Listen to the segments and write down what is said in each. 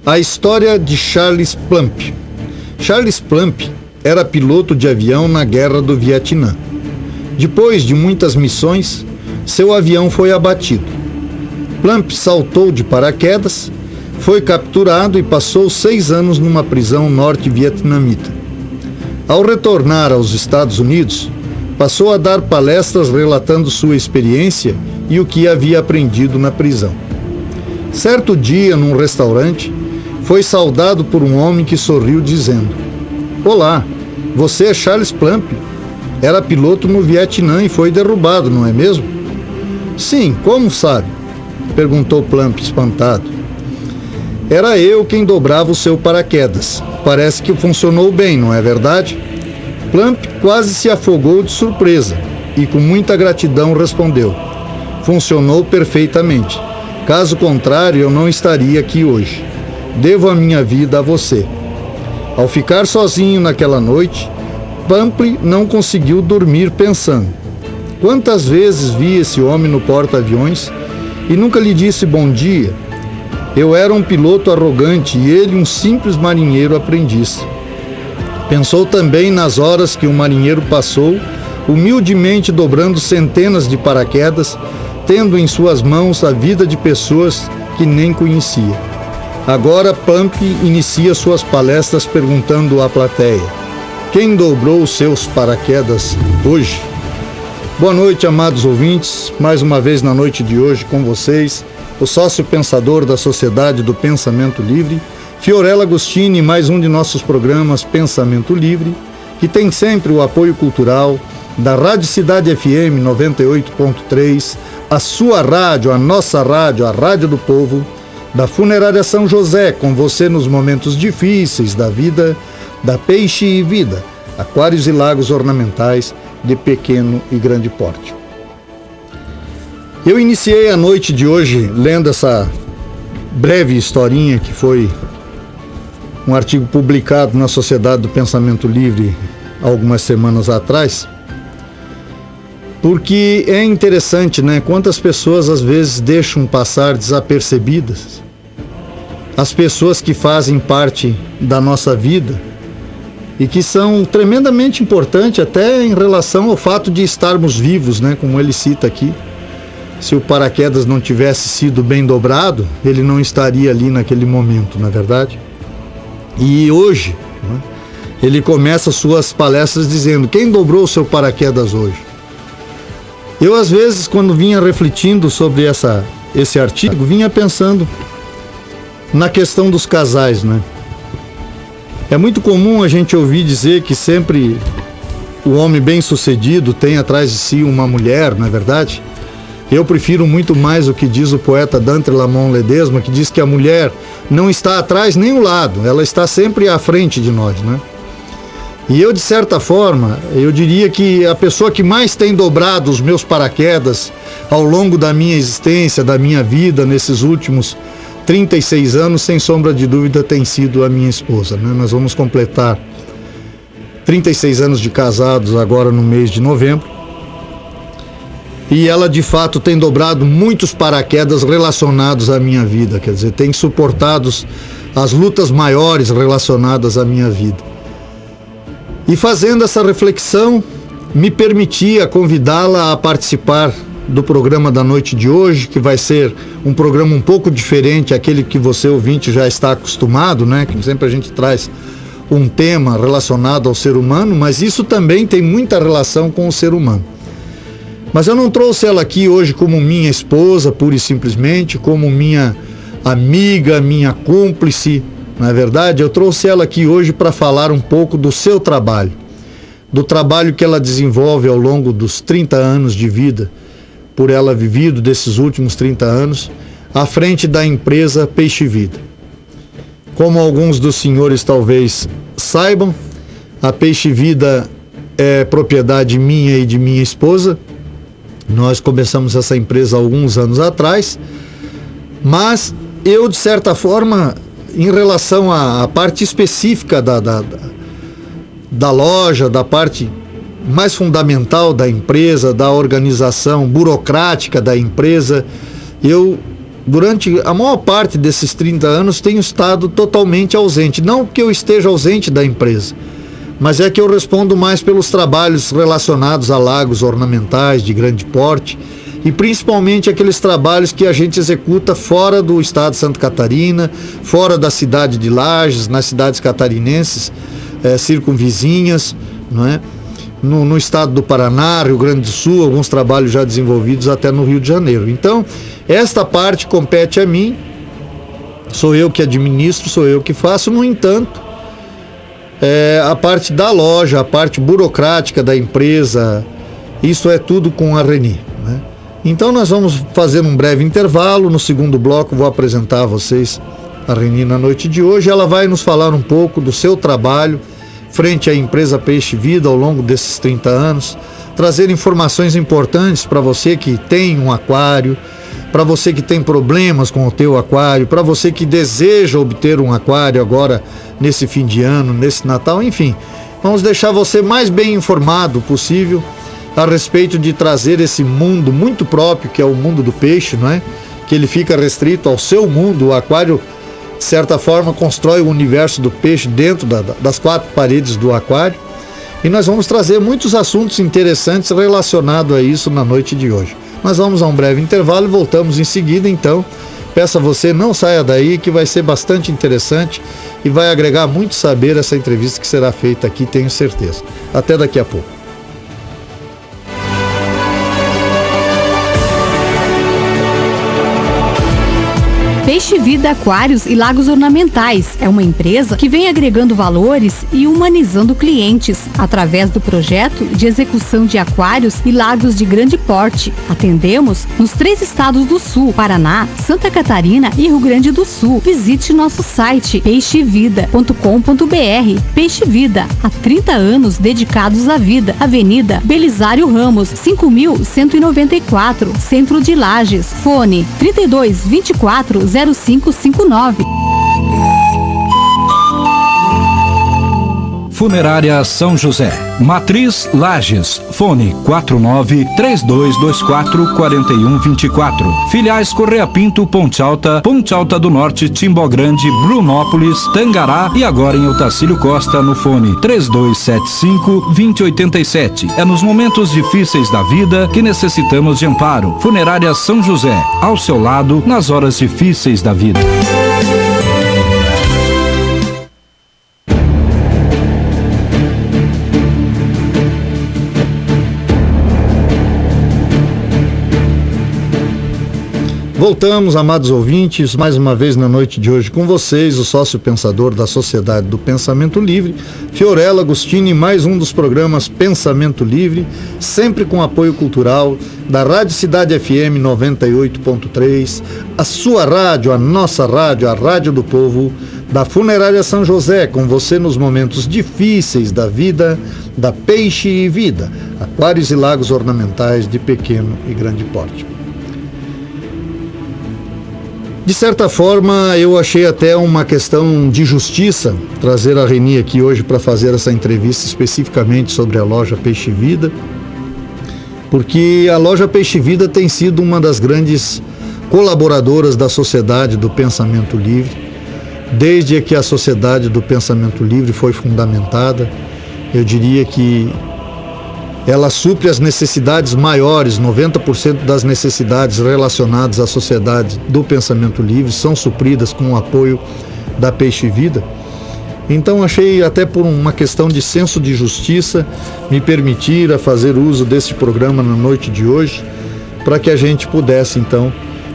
A história de Charles Plump. Charles Plump era piloto de avião na Guerra do Vietnã. Depois de muitas missões, seu avião foi abatido. Plump saltou de paraquedas, foi capturado e passou 6 anos numa prisão norte-vietnamita. Ao retornar aos Estados Unidos, passou a dar palestras relatando sua experiência e o que havia aprendido na prisão. Certo dia, num restaurante, foi saudado por um homem que sorriu dizendo: "Olá, você é Charles Plump. Era piloto no Vietnã e foi derrubado, não é mesmo?" "Sim, como sabe?" perguntou Plump espantado. "Era eu quem dobrava o seu paraquedas. Parece que funcionou bem, não é verdade?" Plump quase se afogou de surpresa e com muita gratidão respondeu: "Funcionou perfeitamente. Caso contrário, eu não estaria aqui hoje. Devo a minha vida a você." Ao ficar sozinho naquela noite, Plump não conseguiu dormir pensando: quantas vezes vi esse homem no porta-aviões e nunca lhe disse bom dia. Eu era um piloto arrogante e ele um simples marinheiro aprendiz. Pensou também nas horas que o marinheiro passou, humildemente dobrando centenas de paraquedas, tendo em suas mãos a vida de pessoas que nem conhecia. Agora Plump inicia suas palestras perguntando à plateia: quem dobrou os seus paraquedas hoje? Boa noite, amados ouvintes. Mais uma vez na noite de hoje com vocês, o sócio pensador da Sociedade do Pensamento Livre, Fiorella Agostini, mais um de nossos programas Pensamento Livre, que tem sempre o apoio cultural da Rádio Cidade FM 98.3, a sua rádio, a nossa rádio, a Rádio do Povo, da Funerária São José, com você nos momentos difíceis da vida, da Peixe e Vida, aquários e lagos ornamentais de pequeno e grande porte. Eu iniciei a noite de hoje lendo essa breve historinha que foi um artigo publicado na Sociedade do Pensamento Livre algumas semanas atrás, porque é interessante, né? Quantas pessoas às vezes deixam passar desapercebidas as pessoas que fazem parte da nossa vida e que são tremendamente importantes até em relação ao fato de estarmos vivos, né? Como ele cita aqui. Se o paraquedas não tivesse sido bem dobrado, ele não estaria ali naquele momento, não é verdade? E hoje, né, ele começa suas palestras dizendo: quem dobrou o seu paraquedas hoje? Eu, às vezes, quando vinha refletindo sobre esse artigo, vinha pensando na questão dos casais, né? É muito comum a gente ouvir dizer que sempre o homem bem-sucedido tem atrás de si uma mulher, não é verdade? Eu prefiro muito mais o que diz o poeta Dante Lamont Ledesma, que diz que a mulher não está atrás nem ao lado, ela está sempre à frente de nós, né? E eu, de certa forma, eu diria que a pessoa que mais tem dobrado os meus paraquedas ao longo da minha existência, da minha vida, nesses últimos 36 anos, sem sombra de dúvida, tem sido a minha esposa, né? Nós vamos completar 36 anos de casados agora no mês de novembro. E ela, de fato, tem dobrado muitos paraquedas relacionados à minha vida, quer dizer, tem suportado as lutas maiores relacionadas à minha vida. E fazendo essa reflexão, me permitia convidá-la a participar do programa da noite de hoje, que vai ser um programa um pouco diferente, aquele que você, ouvinte, já está acostumado, né? Que sempre a gente traz um tema relacionado ao ser humano, mas isso também tem muita relação com o ser humano. Mas eu não trouxe ela aqui hoje como minha esposa, pura e simplesmente, como minha amiga, minha cúmplice. Na verdade, eu trouxe ela aqui hoje para falar um pouco do seu trabalho, do trabalho que ela desenvolve ao longo dos 30 anos de vida, por ela vivido desses últimos 30 anos, à frente da empresa Peixe Vida. Como alguns dos senhores talvez saibam, a Peixe Vida é propriedade minha e de minha esposa. Nós começamos essa empresa há alguns anos atrás, mas eu, de certa forma, em relação à parte específica da loja, da parte mais fundamental da empresa, da organização burocrática da empresa, eu durante a maior parte desses 30 anos, tenho estado totalmente ausente. Não que eu esteja ausente da empresa, mas é que eu respondo mais pelos trabalhos relacionados a lagos ornamentais de grande porte e principalmente aqueles trabalhos que a gente executa fora do estado de Santa Catarina, fora da cidade de Lages, nas cidades catarinenses, circunvizinhas, não é? No estado do Paraná, Rio Grande do Sul, alguns trabalhos já desenvolvidos até no Rio de Janeiro. Então, esta parte compete a mim, sou eu que administro, sou eu que faço. No entanto, a parte da loja, a parte burocrática da empresa, isso é tudo com a Reni, né? Então nós vamos fazer um breve intervalo. No segundo bloco vou apresentar a vocês a Reni na noite de hoje. Ela vai nos falar um pouco do seu trabalho frente à empresa Peixe Vida ao longo desses 30 anos, trazer informações importantes para você que tem um aquário, para você que tem problemas com o teu aquário, para você que deseja obter um aquário agora nesse fim de ano, nesse Natal, enfim. Vamos deixar você mais bem informado possível a respeito de trazer esse mundo muito próprio, que é o mundo do peixe, não é? Que ele fica restrito ao seu mundo. O aquário, de certa forma, constrói o universo do peixe dentro das quatro paredes do aquário. E nós vamos trazer muitos assuntos interessantes relacionados a isso na noite de hoje. Nós vamos a um breve intervalo e voltamos em seguida, então. Peço a você, não saia daí, que vai ser bastante interessante e vai agregar muito saber essa entrevista que será feita aqui, tenho certeza. Até daqui a pouco. Peixe Vida Aquários e Lagos Ornamentais é uma empresa que vem agregando valores e humanizando clientes através do projeto de execução de aquários e lagos de grande porte. Atendemos nos 3 estados do Sul, Paraná, Santa Catarina e Rio Grande do Sul. Visite nosso site peixevida.com.br. Peixe Vida, há 30 anos dedicados à vida. Avenida Belisário Ramos, 5.194, Centro de Lages. Fone 3224 0559. Funerária São José, Matriz Lages, fone 49-3224-4124. Filiais Correia Pinto, Ponte Alta do Norte, Timbó Grande, Brunópolis, Tangará e agora em Otacílio Costa no fone 3275-2087. É nos momentos difíceis da vida que necessitamos de amparo. Funerária São José, ao seu lado nas horas difíceis da vida. Voltamos, amados ouvintes, mais uma vez na noite de hoje com vocês, o sócio pensador da Sociedade do Pensamento Livre, Fiorella Agostini, mais um dos programas Pensamento Livre, sempre com apoio cultural da Rádio Cidade FM 98.3, a sua rádio, a nossa rádio, a Rádio do Povo, da Funerária São José, com você nos momentos difíceis da vida, da Peixe e Vida, aquários e lagos ornamentais de pequeno e grande porte. De certa forma, eu achei até uma questão de justiça trazer a Reni aqui hoje para fazer essa entrevista especificamente sobre a loja Peixe Vida, porque a loja Peixe Vida tem sido uma das grandes colaboradoras da Sociedade do Pensamento Livre, desde que a Sociedade do Pensamento Livre foi fundamentada. Eu diria que ela supre as necessidades maiores, 90% das necessidades relacionadas à Sociedade do Pensamento Livre são supridas com o apoio da Peixe Vida. Então achei, até por uma questão de senso de justiça, me permitir a fazer uso desse programa na noite de hoje, para que a gente pudesse então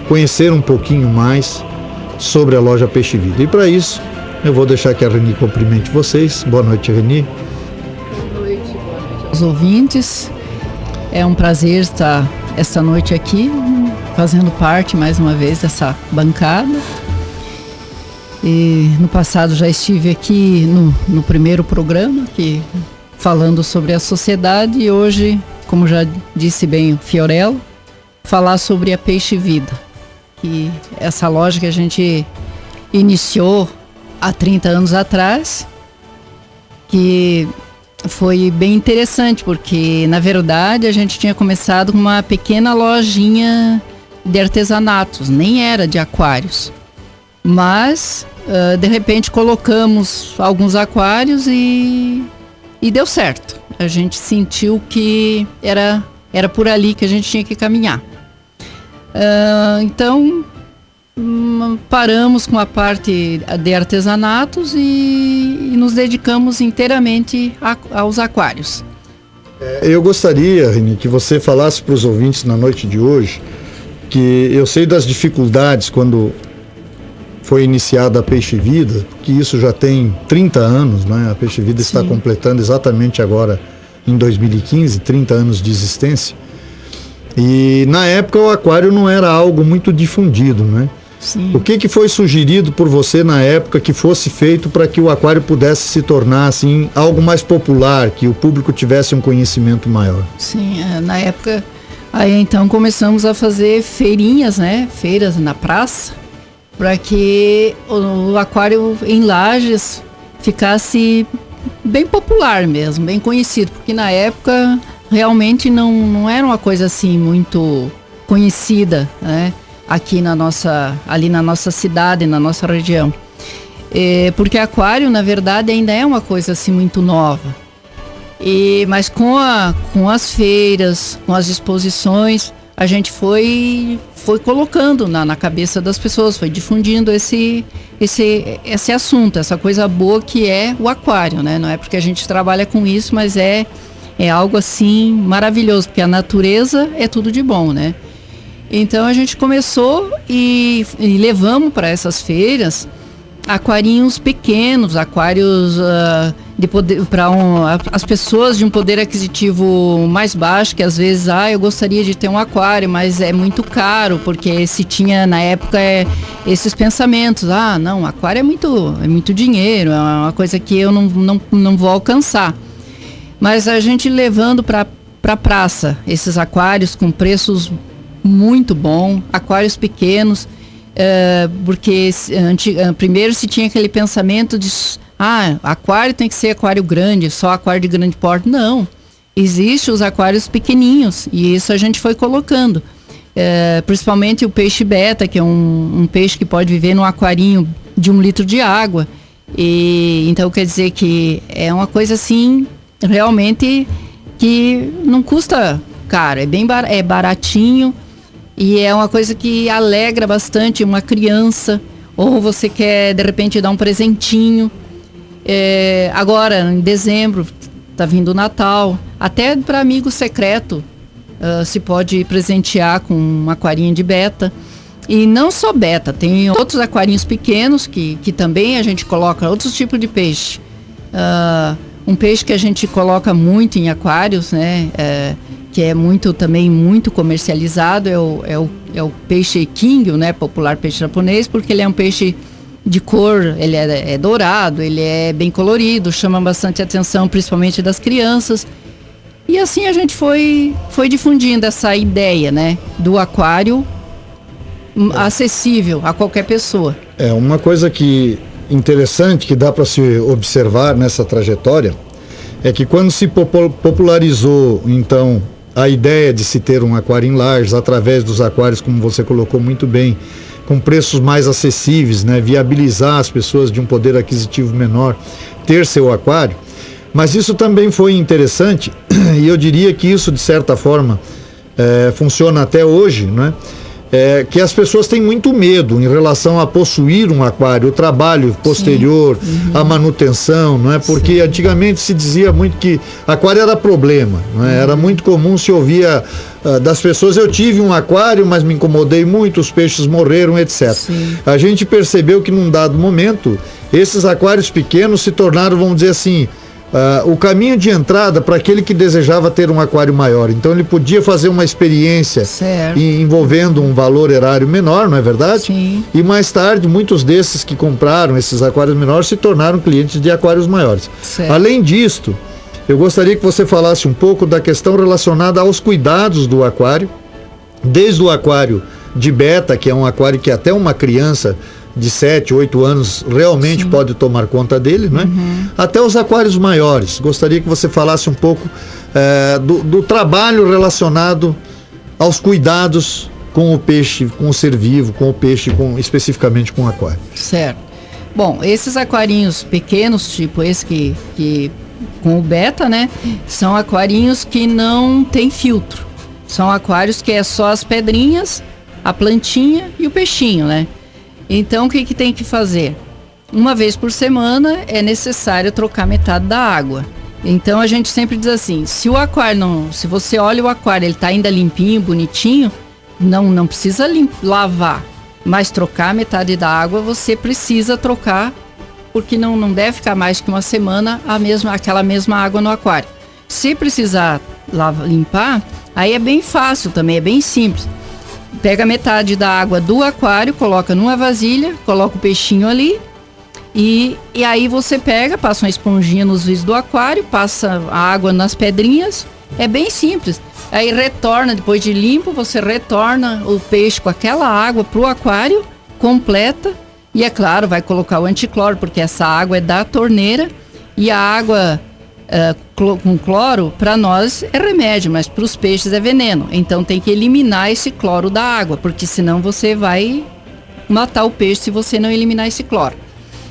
conhecer um pouquinho mais sobre a loja Peixe Vida. E para isso, eu vou deixar que a Reni cumprimente vocês. Boa noite, Reni. Os ouvintes, é um prazer estar esta noite aqui fazendo parte mais uma vez dessa bancada. E no passado já estive aqui no primeiro programa falando sobre a sociedade, e hoje, como já disse bem o Fiorella, falar sobre a Peixe Vida, que essa loja que a gente iniciou há 30 anos atrás, que foi bem interessante, porque na verdade a gente tinha começado com uma pequena lojinha de artesanatos, nem era de aquários. Mas, de repente, colocamos alguns aquários e deu certo. A gente sentiu que era por ali que a gente tinha que caminhar. Então, paramos com a parte de artesanatos e nos dedicamos inteiramente aos aquários. Eu gostaria, Reni, que você falasse para os ouvintes na noite de hoje, que eu sei das dificuldades quando foi iniciada a Peixe Vida, que isso já tem 30 anos, né? A Peixe Vida está completando exatamente agora, em 2015, 30 anos de existência. E na época o aquário não era algo muito difundido, né? Sim. O que foi sugerido por você na época que fosse feito para que o aquário pudesse se tornar assim algo mais popular, que o público tivesse um conhecimento maior? Sim, na época, aí então começamos a fazer feirinhas, né? Feiras na praça, para que o aquário em Lages ficasse bem popular mesmo, bem conhecido, porque na época realmente não era uma coisa assim muito conhecida, né? Aqui ali na nossa cidade, na nossa região. Porque aquário, na verdade, ainda é uma coisa assim muito nova. Mas com as feiras, com as exposições, a gente foi colocando na cabeça das pessoas, foi difundindo esse assunto, essa coisa boa que é o aquário, né? Não é porque a gente trabalha com isso, mas é algo assim maravilhoso, porque a natureza é tudo de bom, né? Então a gente começou e levamos para essas feiras aquarinhos pequenos, aquários de poder para as pessoas de um poder aquisitivo mais baixo, que às vezes eu gostaria de ter um aquário, mas é muito caro, porque se tinha na época esses pensamentos, não, aquário é muito dinheiro, é uma coisa que eu não vou alcançar. Mas a gente levando para a praça esses aquários com preços muito bom, aquários pequenos, porque primeiro se tinha aquele pensamento de aquário tem que ser aquário grande, só aquário de grande porte. Não, existem os aquários pequenininhos e isso a gente foi colocando, principalmente o peixe beta, que é um peixe que pode viver num aquarinho de 1 litro de água, e então quer dizer que é uma coisa assim realmente que não custa caro, é baratinho. E é uma coisa que alegra bastante uma criança, ou você quer, de repente, dar um presentinho. Agora, em dezembro, está vindo o Natal, até para amigo secreto, se pode presentear com um aquarinho de beta. E não só beta, tem outros aquarinhos pequenos que também a gente coloca, outros tipos de peixe. Um peixe que a gente coloca muito em aquários, né? Que é também muito comercializado, é o peixe Kingyo, né, popular peixe japonês, porque ele é um peixe de cor, ele é dourado, ele é bem colorido, chama bastante atenção, principalmente das crianças. E assim a gente foi difundindo essa ideia, né, do aquário acessível a qualquer pessoa. Uma coisa interessante que dá para se observar nessa trajetória é que quando se popularizou, então, a ideia de se ter um aquário em Lages, através dos aquários, como você colocou muito bem, com preços mais acessíveis, né? Viabilizar as pessoas de um poder aquisitivo menor ter seu aquário. Mas isso também foi interessante, e eu diria que isso, de certa forma, funciona até hoje, né? Que as pessoas têm muito medo em relação a possuir um aquário, o trabalho posterior, a manutenção, não é? Porque antigamente se dizia muito que aquário era problema, não é? Era muito comum se ouvia das pessoas, eu tive um aquário, mas me incomodei muito, os peixes morreram, etc. A gente percebeu que num dado momento, esses aquários pequenos se tornaram, vamos dizer assim, o caminho de entrada para aquele que desejava ter um aquário maior. Então ele podia fazer uma experiência envolvendo um valor erário menor, não é verdade? Sim. E mais tarde, muitos desses que compraram esses aquários menores se tornaram clientes de aquários maiores. Certo. Além disto, eu gostaria que você falasse um pouco da questão relacionada aos cuidados do aquário, desde o aquário de beta, que é um aquário que até uma criança de 7, 8 anos realmente pode tomar conta dele, né? Até os aquários maiores. Gostaria que você falasse um pouco do trabalho relacionado aos cuidados com o peixe, com o ser vivo, com o peixe, especificamente com o aquário? Certo. Bom, esses aquarinhos pequenos, tipo esse que com o beta, né? São aquarinhos que não tem filtro. São aquários que é só as pedrinhas, a plantinha e o peixinho, né? Então, o que tem que fazer? Uma vez por semana é necessário trocar metade da água. Então, a gente sempre diz assim, se você olha o aquário, ele tá ainda limpinho, bonitinho, não precisa lavar, mas trocar metade da água, você precisa trocar, porque não deve ficar mais que uma semana aquela mesma água no aquário. Se precisar limpar, aí é bem fácil também, é bem simples. Pega metade da água do aquário, coloca numa vasilha, coloca o peixinho ali e aí você passa uma esponjinha nos vidros do aquário, passa a água nas pedrinhas, é bem simples. Aí retorna, depois de limpo, você retorna o peixe com aquela água pro aquário, completa, e é claro, vai colocar o anticloro, porque essa água é da torneira, e a água com cloro, para nós é remédio, mas para os peixes é veneno. Então tem que eliminar esse cloro da água, porque senão você vai matar o peixe se você não eliminar esse cloro.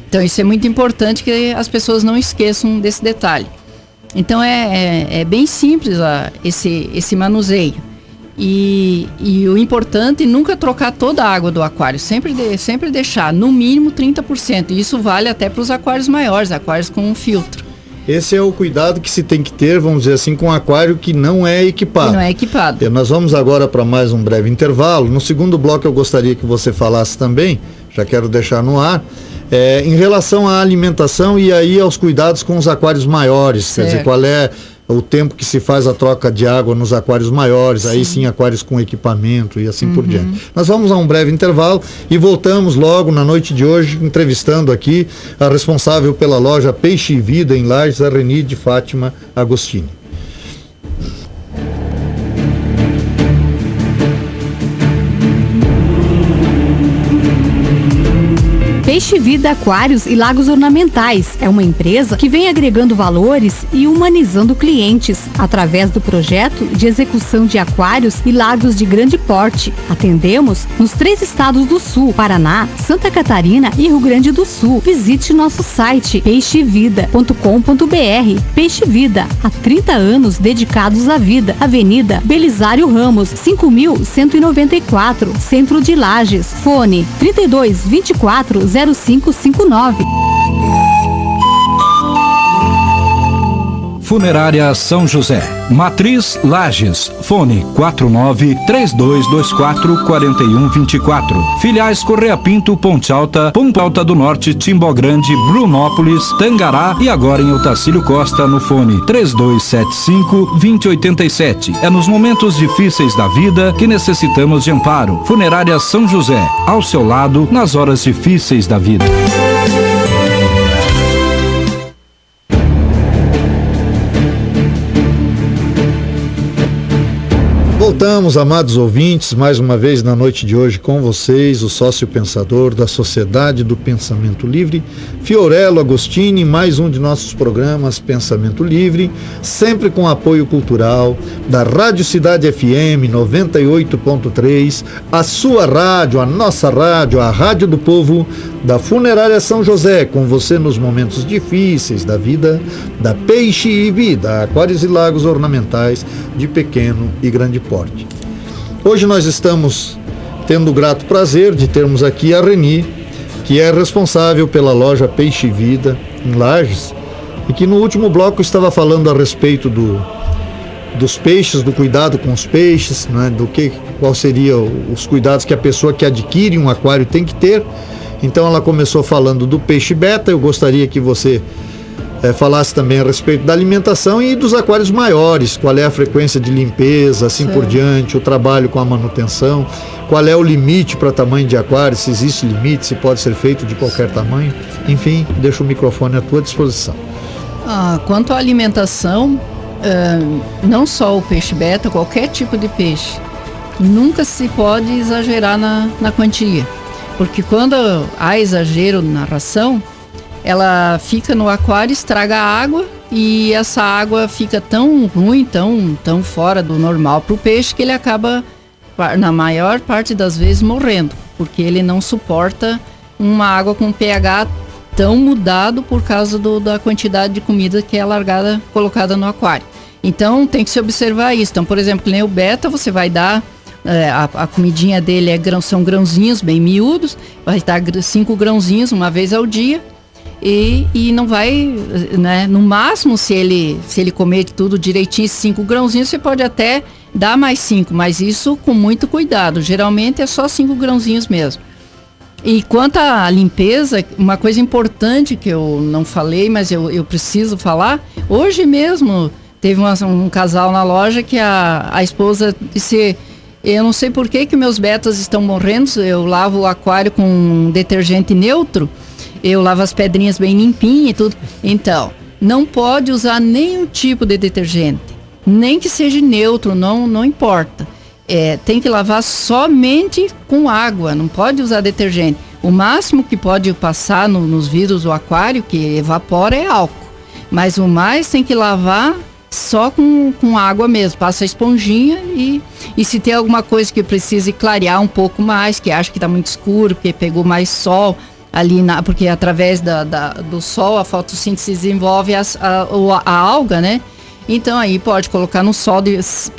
Então isso é muito importante que as pessoas não esqueçam desse detalhe. Então é bem simples esse manuseio. E o importante é nunca trocar toda a água do aquário, sempre deixar no mínimo 30%. E isso vale até para os aquários maiores, aquários com filtro. Esse é o cuidado que se tem que ter, vamos dizer assim, com um aquário que não é equipado. Não é equipado. E nós vamos agora para mais um breve intervalo. No segundo bloco eu gostaria que você falasse também, já quero deixar no ar, em relação à alimentação e aí aos cuidados com os aquários maiores. Certo. Quer dizer, qual é o tempo que se faz a troca de água nos aquários maiores, sim. Aí sim aquários com equipamento e assim por diante. Nós vamos a um breve intervalo e voltamos logo na noite de hoje, entrevistando aqui a responsável pela loja Peixe e Vida em Lages, a Reni de Fátima Agostini. Peixe Vida Aquários e Lagos Ornamentais é uma empresa que vem agregando valores e humanizando clientes através do projeto de execução de aquários e lagos de grande porte. Atendemos nos 3 estados do Sul, Paraná, Santa Catarina e Rio Grande do Sul. Visite nosso site peixevida.com.br. Peixe Vida, há 30 anos dedicados à vida. Avenida Belisário Ramos, 5.194, Centro de Lages. Fone 3224 0559. Funerária São José, Matriz Lages, fone 49-3224-4124. Filiais Correia Pinto, Ponte Alta do Norte, Timbó Grande, Brunópolis, Tangará e agora em Otacílio Costa no fone 3275-2087. É nos momentos difíceis da vida que necessitamos de amparo. Funerária São José, ao seu lado nas horas difíceis da vida. Voltamos, amados ouvintes, mais uma vez na noite de hoje com vocês, o sócio pensador da Sociedade do Pensamento Livre, Fiorello Agostini, mais um de nossos programas Pensamento Livre, sempre com apoio cultural da Rádio Cidade FM 98.3, a sua rádio, a nossa rádio, a Rádio do Povo, da Funerária São José, com você nos momentos difíceis da vida, da Peixe e Vida, aquários e lagos ornamentais de pequeno e grande porte. Hoje nós estamos tendo o grato prazer de termos aqui a Reni, que é responsável pela loja Peixe e Vida em Lages, e que no último bloco estava falando a respeito dos peixes, do cuidado com os peixes, né, qual seria os cuidados que a pessoa que adquire um aquário tem que ter. Então ela começou falando do peixe beta. Eu gostaria que você falasse também a respeito da alimentação e dos aquários maiores, qual é a frequência de limpeza, assim por diante, o trabalho com a manutenção, qual é o limite para tamanho de aquário, se existe limite, se pode ser feito de qualquer tamanho. Enfim, deixo o microfone à tua disposição. Quanto à alimentação, não só o peixe beta, qualquer tipo de peixe, nunca se pode exagerar na quantia, porque quando há exagero na ração, ela fica no aquário, estraga a água e essa água fica tão ruim, tão fora do normal para o peixe, que ele acaba na maior parte das vezes morrendo, porque ele não suporta uma água com pH tão mudado por causa da quantidade de comida que é largada, colocada no aquário. Então tem que se observar isso. Então, por exemplo, que nem o beta, você vai dar, a comidinha dele são grãozinhos bem miúdos, vai dar 5 grãozinhos uma vez ao dia, e não vai, né, no máximo, se ele comer tudo direitinho, 5 grãozinhos, você pode até dar mais 5, mas isso com muito cuidado. Geralmente é só 5 grãozinhos mesmo. E quanto à limpeza, uma coisa importante que eu não falei, mas eu preciso falar, hoje mesmo teve um casal na loja que a esposa disse: eu não sei por que meus betas estão morrendo, eu lavo o aquário com um detergente neutro, eu lavo as pedrinhas bem limpinhas e tudo. Então, não pode usar nenhum tipo de detergente, nem que seja neutro, não importa. Tem que lavar somente com água, não pode usar detergente. O máximo que pode passar nos vidros do aquário, que evapora, é álcool. Mas o mais tem que lavar só com água mesmo, passa a esponjinha e se tem alguma coisa que precise clarear um pouco mais, que acha que está muito escuro, porque pegou mais sol ali, porque através do sol a fotossíntese desenvolve a alga, né? Então aí pode colocar no sol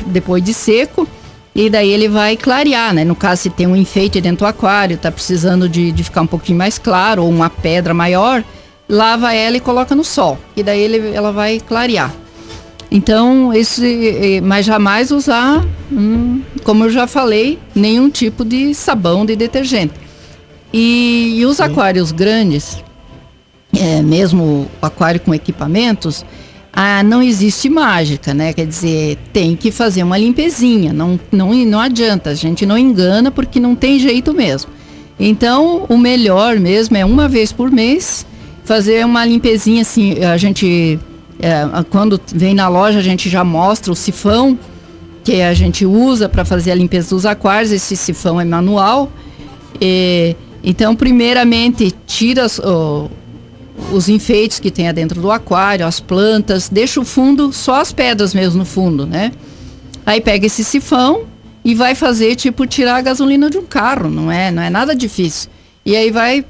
depois de seco, e daí ele vai clarear, né? No caso, se tem um enfeite dentro do aquário, tá precisando de ficar um pouquinho mais claro, ou uma pedra maior, lava ela e coloca no sol, e daí ela vai clarear. Então, mas jamais usar, como eu já falei, nenhum tipo de sabão, de detergente. E os aquários grandes, mesmo o aquário com equipamentos, não existe mágica, né? Quer dizer, tem que fazer uma limpezinha, não adianta, a gente não engana porque não tem jeito mesmo. Então, o melhor mesmo é uma vez por mês fazer uma limpezinha assim. A gente, quando vem na loja, a gente já mostra o sifão que a gente usa para fazer a limpeza dos aquários. Esse sifão é manual. Então, primeiramente, tira os enfeites que tem dentro do aquário, as plantas, deixa o fundo, só as pedras mesmo no fundo, né? Aí pega esse sifão e vai fazer, tirar a gasolina de um carro, não é nada difícil. E aí vai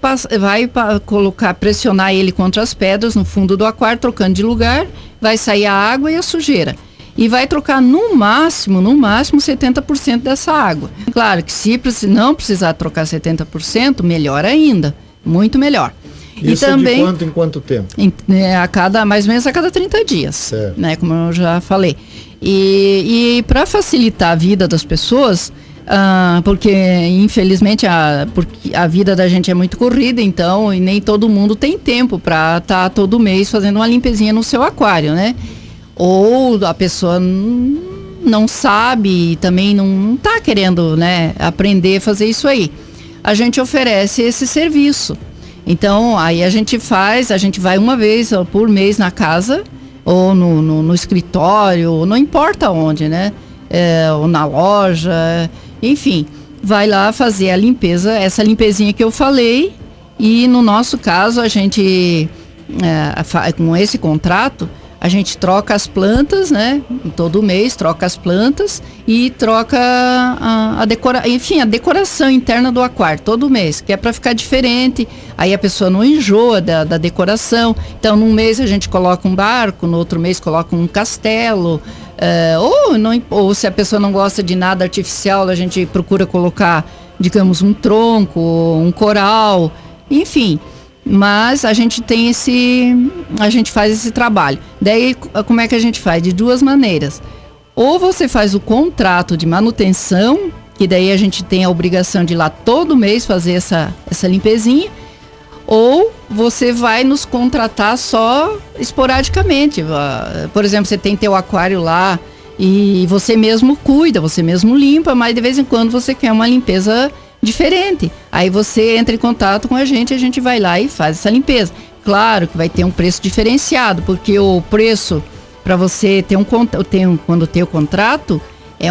pressionar ele contra as pedras no fundo do aquário, trocando de lugar, vai sair a água e a sujeira. E vai trocar no máximo 70% dessa água. Claro que se não precisar trocar 70%, melhor ainda, muito melhor. Isso e também, de quanto em quanto tempo? Mais ou menos a cada 30 dias, certo, né, como eu já falei. E para facilitar a vida das pessoas, porque infelizmente porque a vida da gente é muito corrida, então, e nem todo mundo tem tempo para estar todo mês fazendo uma limpezinha no seu aquário, né? Ou a pessoa não sabe e também não está querendo, né, aprender a fazer isso aí. A gente oferece esse serviço. Então, aí a gente vai uma vez por mês na casa, ou no escritório, não importa onde, né? Ou na loja, enfim, vai lá fazer a limpeza, essa limpezinha que eu falei, e no nosso caso, a gente, com esse contrato, a gente troca as plantas, né? Todo mês troca as plantas e troca a decoração interna do aquário, todo mês, que é para ficar diferente. Aí a pessoa não enjoa da decoração. Então, num mês a gente coloca um barco, no outro mês coloca um castelo. Ou se a pessoa não gosta de nada artificial, a gente procura colocar, digamos, um tronco, um coral, enfim. Mas a gente faz esse trabalho. Daí, como é que a gente faz? De duas maneiras. Ou você faz o contrato de manutenção, que daí a gente tem a obrigação de ir lá todo mês fazer essa limpezinha, ou você vai nos contratar só esporadicamente. Por exemplo, você tem teu aquário lá e você mesmo cuida, você mesmo limpa, mas de vez em quando você quer uma limpeza diferente. Aí você entra em contato com a gente vai lá e faz essa limpeza. Claro que vai ter um preço diferenciado, porque o preço para você ter quando tem o contrato é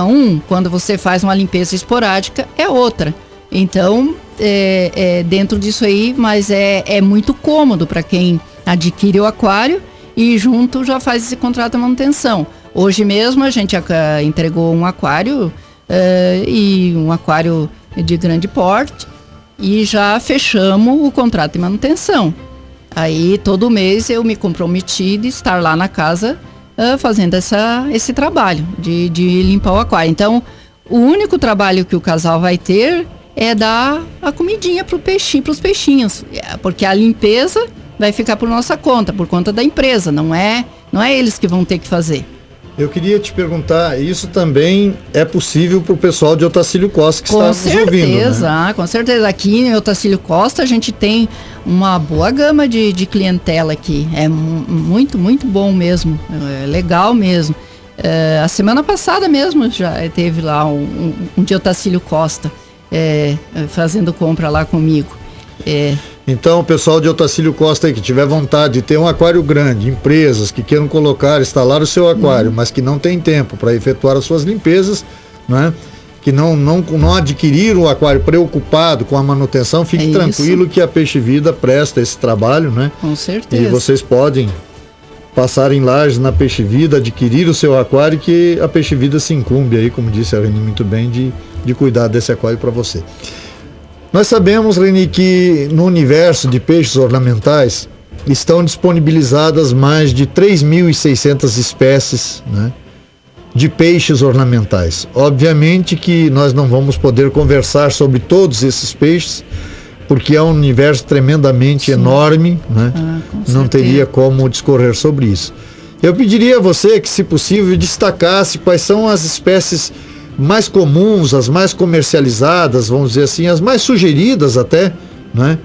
quando você faz uma limpeza esporádica é outra. Então, dentro disso aí, mas é muito cômodo para quem adquire o aquário e junto já faz esse contrato de manutenção. Hoje mesmo a gente entregou um aquário e um aquário de grande porte, e já fechamos o contrato de manutenção. Aí todo mês eu me comprometi de estar lá na casa fazendo esse trabalho de limpar o aquário. Então, o único trabalho que o casal vai ter é dar a comidinha para os peixinhos, porque a limpeza vai ficar por nossa conta, por conta da empresa, não é eles que vão ter que fazer. Eu queria te perguntar, isso também é possível para o pessoal de Otacílio Costa que está nos ouvindo, né? Com certeza. Aqui em Otacílio Costa a gente tem uma boa gama de clientela aqui. É muito, muito bom mesmo. É legal mesmo. A semana passada mesmo já teve lá um de Otacílio Costa fazendo compra lá comigo. Então, o pessoal de Otacílio Costa aí que tiver vontade de ter um aquário grande, empresas que queiram instalar o seu aquário, mas que não tem tempo para efetuar as suas limpezas, né? Que não adquiriram o aquário preocupado com a manutenção, fique tranquilo que a Peixe Vida presta esse trabalho, né? Com certeza. E vocês podem passar em Lages na Peixe Vida, adquirir o seu aquário, que a Peixe Vida se incumbe aí, como disse a Reni muito bem, de cuidar desse aquário para você. Nós sabemos, Reni, que no universo de peixes ornamentais estão disponibilizadas mais de 3.600 espécies, né, de peixes ornamentais. Obviamente que nós não vamos poder conversar sobre todos esses peixes, porque é um universo tremendamente enorme, né? Não teria como discorrer sobre isso. Eu pediria a você que, se possível, destacasse quais são as espécies mais comuns, as mais comercializadas, vamos dizer assim, as mais sugeridas até, né?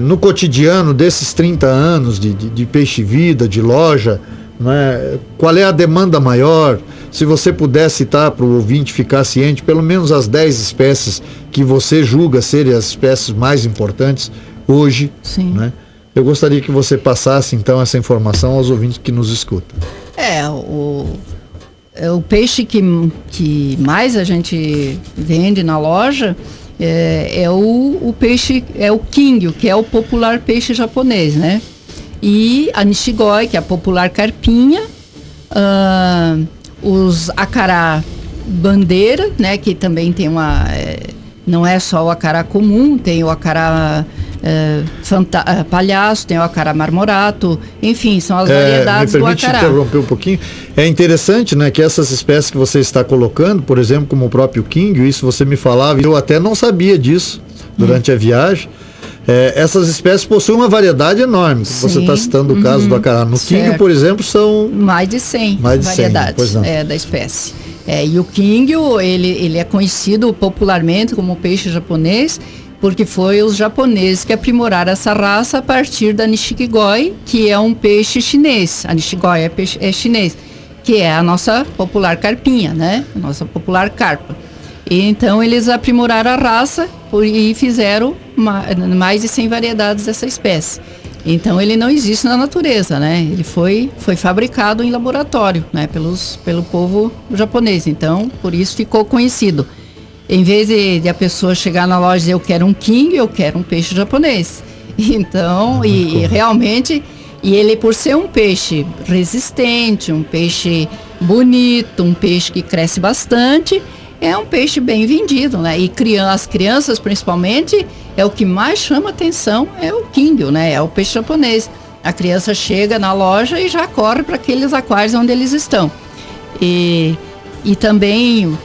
No cotidiano desses 30 anos de Peixe Vida, de loja, né? Qual é a demanda maior? Se você puder citar para o ouvinte ficar ciente, pelo menos as 10 espécies que você julga serem as espécies mais importantes hoje, né? Eu gostaria que você passasse então essa informação aos ouvintes que nos escutam. O peixe que mais a gente vende na loja é o peixe, é o Kingyo, que é o popular peixe japonês, né? E a Nishigoi, que é a popular carpinha, os acará bandeira, né? Que também tem não é só o acará comum, tem o acará palhaço, tem o acará marmorato, enfim, são as variedades do acará. Me permite interromper um pouquinho? É interessante, né, que essas espécies que você está colocando, por exemplo, como o próprio Kingyo, isso você me falava, eu até não sabia disso durante a viagem. Essas espécies possuem uma variedade enorme. Você está citando o caso do acará. No Kingyo, por exemplo, são mais de 100 variedades da espécie. E o Kingyo, ele é conhecido popularmente como peixe japonês, porque foi os japoneses que aprimoraram essa raça a partir da Nishigoi, que é um peixe chinês. A Nishigoi é chinês, que é a nossa popular carpinha, né? A nossa popular carpa. E então eles aprimoraram a raça e fizeram mais de 100 variedades dessa espécie. Então ele não existe na natureza, né? Ele foi fabricado em laboratório, né? Pelo povo japonês. Então, por isso ficou conhecido. Em vez de a pessoa chegar na loja e dizer eu quero um King, eu quero um peixe japonês. Então, e realmente, e ele por ser um peixe resistente, um peixe bonito, um peixe que cresce bastante, é um peixe bem vendido, né? E as crianças, principalmente, é o que mais chama atenção, é o Kingyo, né? É o peixe japonês. A criança chega na loja e já corre para aqueles aquários onde eles estão. E também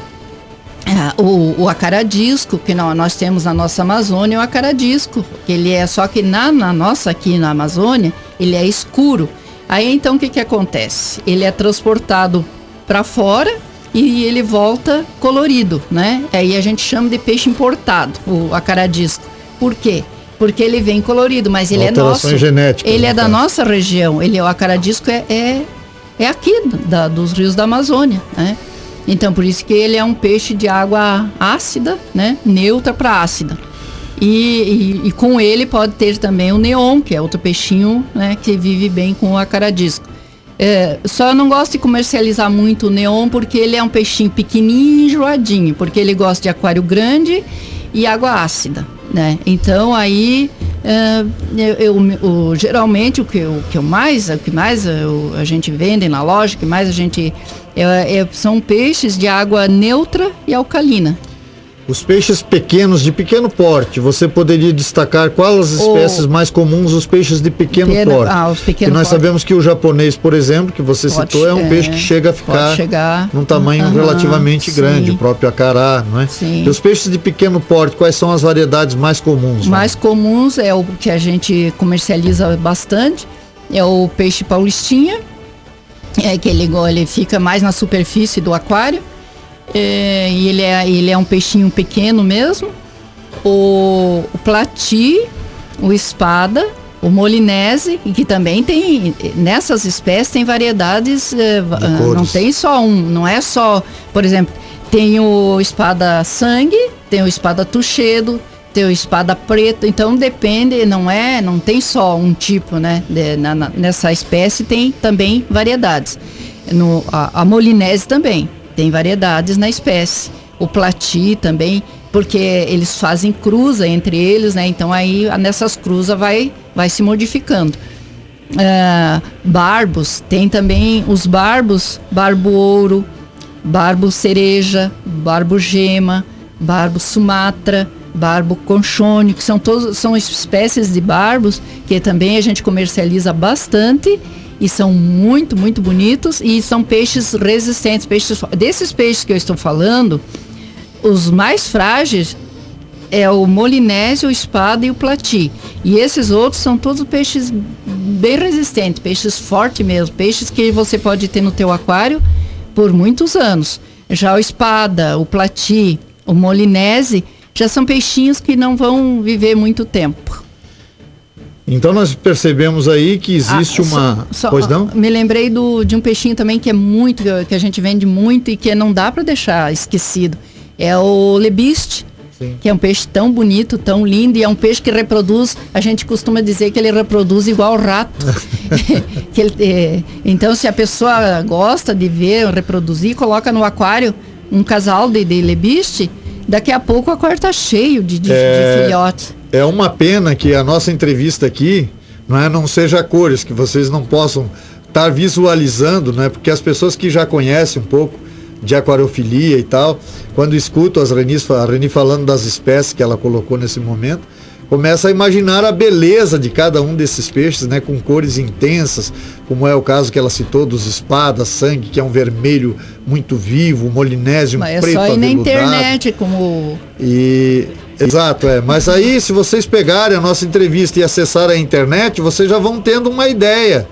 o acaradisco, que nós temos na nossa Amazônia, o acaradisco, que ele é só que na nossa aqui na Amazônia, ele é escuro. Aí então o que acontece? Ele é transportado para fora e ele volta colorido, né? Aí a gente chama de peixe importado, o acaradisco. Por quê? Porque ele vem colorido, mas ele é nosso. Genética, ele é da nossa região. O acaradisco é aqui dos rios da Amazônia, né? Então, por isso que ele é um peixe de água ácida, né? Neutra para ácida. E com ele pode ter também o neon, que é outro peixinho, né? Que vive bem com o acaradisco. Só eu não gosto de comercializar muito o neon, porque ele é um peixinho pequenininho e enjoadinho, porque ele gosta de aquário grande e água ácida, né? Então, aí, geralmente, o que mais a gente vende na loja, o que mais a gente São peixes de água neutra e alcalina. Os peixes pequenos, de pequeno porte, você poderia destacar quais as espécies mais comuns, os peixes de pequeno porte? Os pequenos Porque nós sabemos que o japonês, por exemplo, que você citou, é um peixe que chega a ficar num tamanho relativamente grande, o próprio acará, não é? Sim. E os peixes de pequeno porte, quais são as variedades mais comuns? Mais comuns é o que a gente comercializa bastante, é o peixe paulistinha, que ele fica mais na superfície do aquário. E ele é um peixinho pequeno mesmo. O plati, o espada, o molinese, e que também tem, nessas espécies tem variedades, não tem só não é só, por exemplo, tem o espada sangue, tem o espada tuxedo, tem o espada preto, então depende, não tem só um tipo, né? Nessa espécie tem também variedades. A molinese também tem variedades na espécie. O plati também, porque eles fazem cruza entre eles, né? Então aí nessas cruzas vai se modificando. Barbos, tem também os barbos, barbo ouro, barbo cereja, barbo gema, barbo sumatra, barbo conchônio, que são espécies de barbos que também a gente comercializa bastante. E são muito, muito bonitos e são peixes resistentes. Desses peixes que eu estou falando, os mais frágeis é o molinese, o espada e o plati. E esses outros são todos peixes bem resistentes, peixes fortes mesmo, peixes que você pode ter no teu aquário por muitos anos. Já o espada, o plati, o molinese, já são peixinhos que não vão viver muito tempo. Então nós percebemos aí que existe Pois não? Me lembrei de um peixinho também que que a gente vende muito e que não dá para deixar esquecido. É o lebiste, que é um peixe tão bonito, tão lindo, e é um peixe que reproduz, a gente costuma dizer que ele reproduz igual o rato. Então se a pessoa gosta de ver, reproduzir, coloca no aquário um casal de lebiste, daqui a pouco o aquário está cheio de filhotes. É uma pena que a nossa entrevista aqui não seja a cores, que vocês não possam estar visualizando, né? Porque as pessoas que já conhecem um pouco de aquariofilia e tal, quando escutam a Reni falando das espécies que ela colocou nesse momento, começa a imaginar a beleza de cada um desses peixes, né? Com cores intensas, como é o caso que ela citou dos espadas, sangue, que é um vermelho muito vivo, o molinese, um preto aveludado. É só ir na internet, como... Exato, mas aí se vocês pegarem a nossa entrevista e acessarem a internet, vocês já vão tendo uma ideia,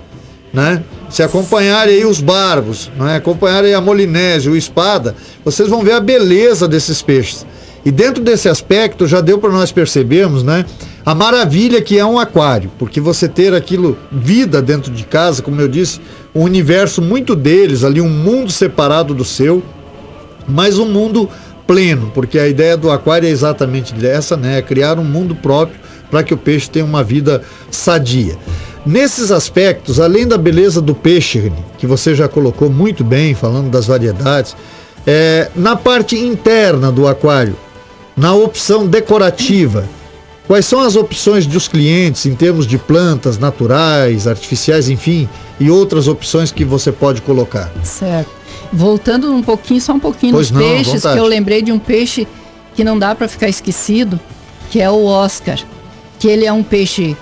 né? Se acompanharem aí os barbos, né? Acompanharem a molinese, o espada, vocês vão ver a beleza desses peixes. E dentro desse aspecto já deu para nós percebermos, né? A maravilha que é um aquário, porque você ter aquilo, vida dentro de casa, como eu disse, um universo muito deles, ali um mundo separado do seu, mas um mundo pleno, porque a ideia do aquário é exatamente dessa, né? É criar um mundo próprio para que o peixe tenha uma vida sadia. Nesses aspectos, além da beleza do peixe, que você já colocou muito bem, falando das variedades, na parte interna do aquário, na opção decorativa, quais são as opções dos clientes em termos de plantas naturais, artificiais, enfim, e outras opções que você pode colocar? Certo. Voltando só um pouquinho nos peixes, que eu lembrei de um peixe que não dá para ficar esquecido, que é o Oscar, que ele é um peixe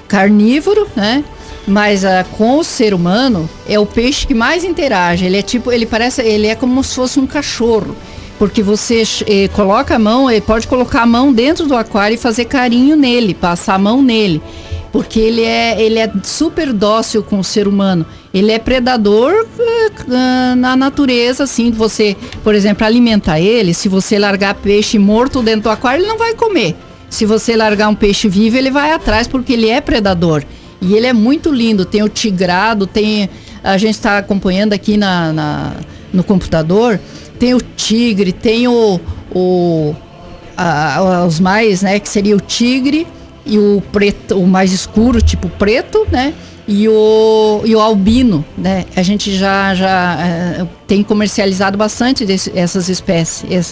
carnívoro, né? Mas com o ser humano é o peixe que mais interage. Ele é como se fosse um cachorro, porque você coloca a mão, ele pode colocar a mão dentro do aquário e fazer carinho nele, passar a mão nele, porque ele é super dócil com o ser humano. Ele é predador na natureza, assim, você, por exemplo, alimentar ele, se você largar peixe morto dentro do aquário, ele não vai comer. Se você largar um peixe vivo, ele vai atrás, porque ele é predador. E ele é muito lindo, tem o tigrado, a gente está acompanhando aqui no computador, tem o tigre, tem os mais, né, que seria o tigre e o preto, o mais escuro, tipo preto, né? E o albino, né? A gente já tem comercializado bastante essas espécies,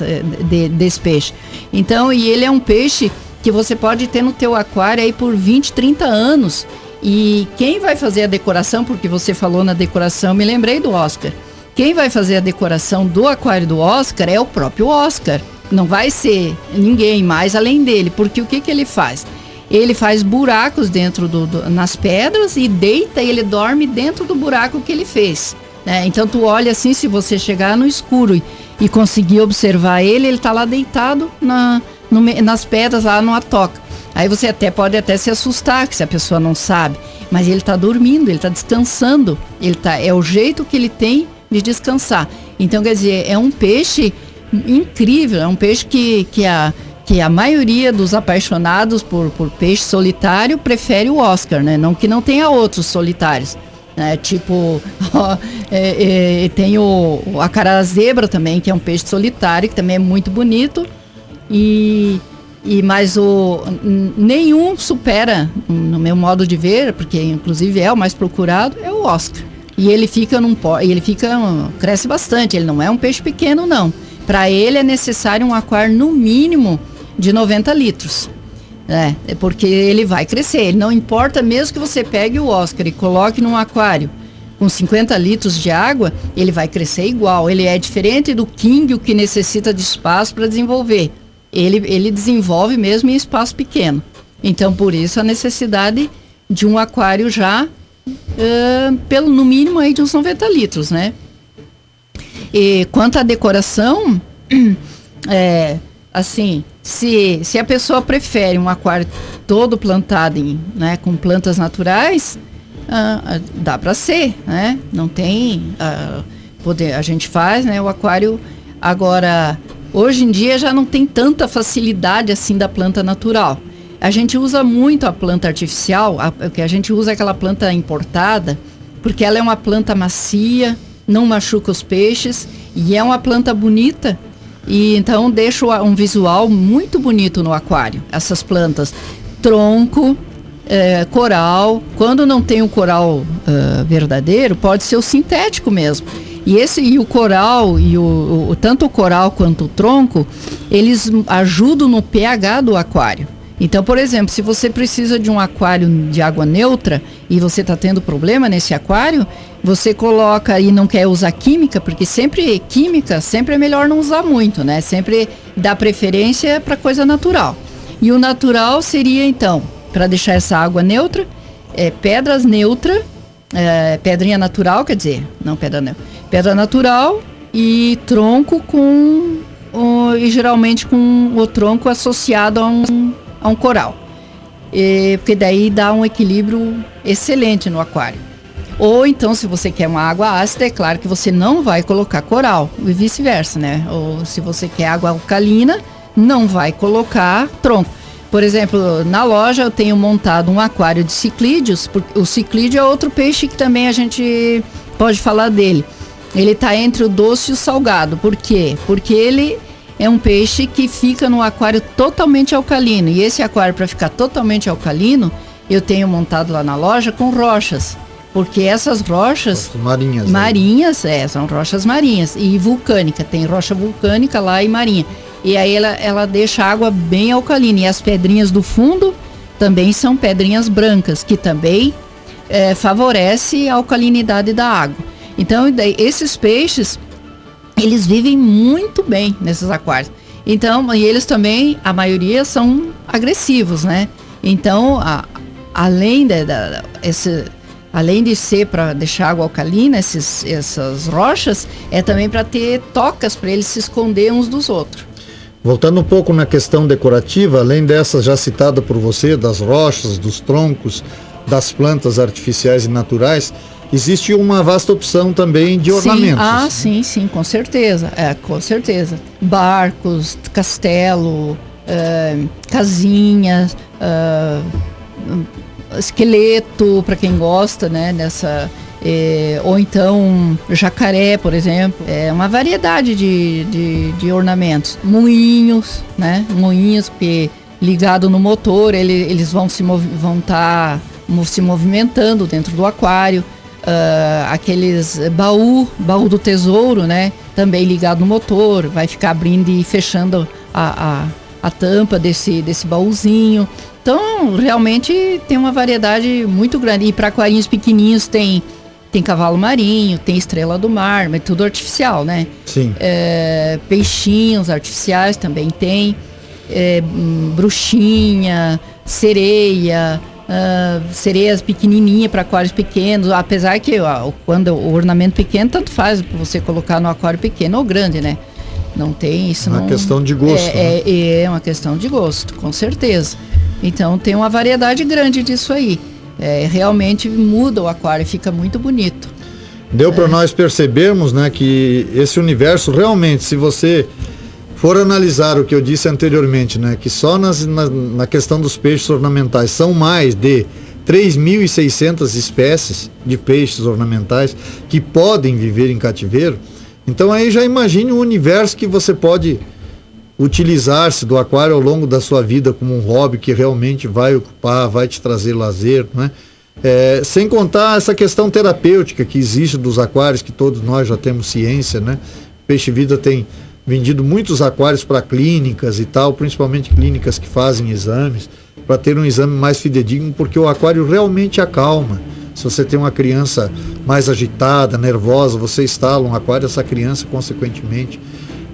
desse peixe. Então, e ele é um peixe que você pode ter no teu aquário aí por 20, 30 anos. E quem vai fazer a decoração, porque você falou na decoração, me lembrei do Oscar. quem vai fazer a decoração do aquário do Oscar é o próprio Oscar. Não vai ser ninguém mais além dele, porque o que ele faz? Ele faz buracos dentro nas pedras e deita e ele dorme dentro do buraco que ele fez. Né? Então tu olha assim, se você chegar no escuro e conseguir observar ele está lá deitado nas pedras, lá numa toca. Aí você pode até se assustar, que se a pessoa não sabe, mas ele está dormindo, ele está descansando, é o jeito que ele tem de descansar. Então, quer dizer, é um peixe incrível, é um peixe que a maioria dos apaixonados por peixe solitário prefere o Oscar, né? Não que não tenha outros solitários. Tipo, tem o acará-zebra também, que é um peixe solitário, que também é muito bonito. Mas nenhum supera, no meu modo de ver, porque inclusive é o mais procurado, é o Oscar. E ele cresce bastante, ele não é um peixe pequeno, não. Para ele é necessário um aquário no mínimo de 90 litros. Porque ele vai crescer. Ele não importa, mesmo que você pegue o Oscar e coloque num aquário com 50 litros de água, ele vai crescer igual. Ele é diferente do King, o que necessita de espaço para desenvolver. Ele desenvolve mesmo em espaço pequeno. Então, por isso, a necessidade de um aquário já, no mínimo, aí de uns 90 litros, né? E quanto à decoração, assim, se a pessoa prefere um aquário todo plantado com plantas naturais, dá para ser, né? Não tem a gente faz, né? O aquário agora, hoje em dia já não tem tanta facilidade assim da planta natural. A gente usa muito a planta artificial, que a gente usa aquela planta importada, porque ela é uma planta macia, não machuca os peixes e é uma planta bonita. E então deixa um visual muito bonito no aquário. Essas plantas, tronco, coral. Quando não tem o coral verdadeiro, pode ser o sintético mesmo. E o coral, tanto o coral quanto o tronco, eles ajudam no pH do aquário. Então, por exemplo, se você precisa de um aquário de água neutra e você está tendo problema nesse aquário, você coloca e não quer usar química, porque química sempre é melhor não usar muito, né? Sempre dá preferência para coisa natural. E o natural seria, então, para deixar essa água neutra, pedras neutra, pedrinha natural, quer dizer, não pedra neutra, pedra natural e tronco e geralmente com o tronco associado a um coral. Porque daí dá um equilíbrio excelente no aquário. Ou então, se você quer uma água ácida, é claro que você não vai colocar coral, e vice-versa, né? Ou se você quer água alcalina, não vai colocar tronco. Por exemplo, na loja eu tenho montado um aquário de ciclídeos. O ciclídeo é outro peixe que também a gente pode falar dele. Ele está entre o doce e o salgado. Por quê? Porque ele é um peixe que fica no aquário totalmente alcalino. E esse aquário, para ficar totalmente alcalino, eu tenho montado lá na loja com rochas. Porque essas rochas marinhas, são rochas marinhas. E vulcânica, tem rocha vulcânica lá e marinha. E aí ela deixa a água bem alcalina. E as pedrinhas do fundo também são pedrinhas brancas, que também favorece a alcalinidade da água. Então, esses peixes, eles vivem muito bem nesses aquários. Então, e eles também, a maioria são agressivos, né? Então, além de ser para deixar água alcalina, essas rochas, é também para ter tocas para eles se esconder uns dos outros. Voltando um pouco na questão decorativa, além dessa já citada por você, das rochas, dos troncos, das plantas artificiais e naturais, existe uma vasta opção também de ornamentos. Sim, com certeza. Com certeza. Barcos, castelo, casinhas, esqueleto, para quem gosta, né, ou então jacaré, por exemplo. É uma variedade de ornamentos. Moinhos, né? Moinhos, porque ligado no motor, eles vão estar se movimentando dentro do aquário. Aqueles baú do tesouro, né? Também ligado no motor, vai ficar abrindo e fechando a tampa desse baúzinho. Então, realmente tem uma variedade muito grande. E para aquarinhos pequenininhos tem Tem cavalo marinho, tem estrela do mar, mas tudo artificial, né? Sim. Peixinhos artificiais também tem. Bruxinha, sereia, sereias pequenininhas para aquários pequenos. Apesar que quando o ornamento pequeno, tanto faz você colocar no aquário pequeno ou grande, né? Não tem isso. É uma questão de gosto. É uma questão de gosto, com certeza. Então tem uma variedade grande disso aí. Realmente muda o aquário, fica muito bonito. Deu para nós percebermos, né, que esse universo realmente, se você for analisar o que eu disse anteriormente, né, que só na questão dos peixes ornamentais são mais de 3.600 espécies de peixes ornamentais que podem viver em cativeiro. Então aí já imagine o universo que você pode utilizar-se do aquário ao longo da sua vida como um hobby que realmente vai ocupar, vai te trazer lazer, né? Sem contar essa questão terapêutica que existe dos aquários, que todos nós já temos ciência, né? Peixe Vida tem vendido muitos aquários para clínicas e tal, principalmente clínicas que fazem exames, para ter um exame mais fidedigno, porque o aquário realmente acalma. Se você tem uma criança mais agitada, nervosa, você instala um aquário, essa criança, consequentemente,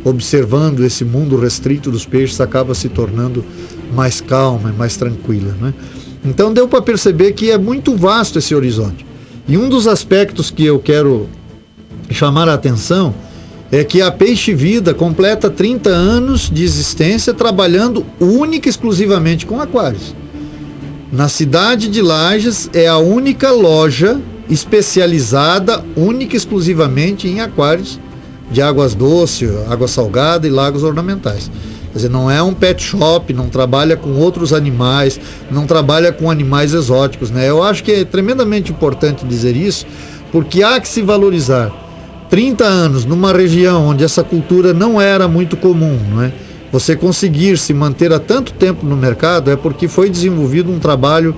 observando esse mundo restrito dos peixes, acaba se tornando mais calma e mais tranquila, né? Então deu para perceber que é muito vasto esse horizonte. E um dos aspectos que eu quero chamar a atenção é que a Peixe Vida completa 30 anos de existência trabalhando única e exclusivamente com aquários. Na cidade de Lages é a única loja especializada única e exclusivamente em aquários de águas doces, água salgada e lagos ornamentais. Quer dizer, não é um pet shop, não trabalha com outros animais, não trabalha com animais exóticos, né? Eu acho que é tremendamente importante dizer isso, porque há que se valorizar 30 anos numa região onde essa cultura não era muito comum, né? Você conseguir se manter há tanto tempo no mercado é porque foi desenvolvido um trabalho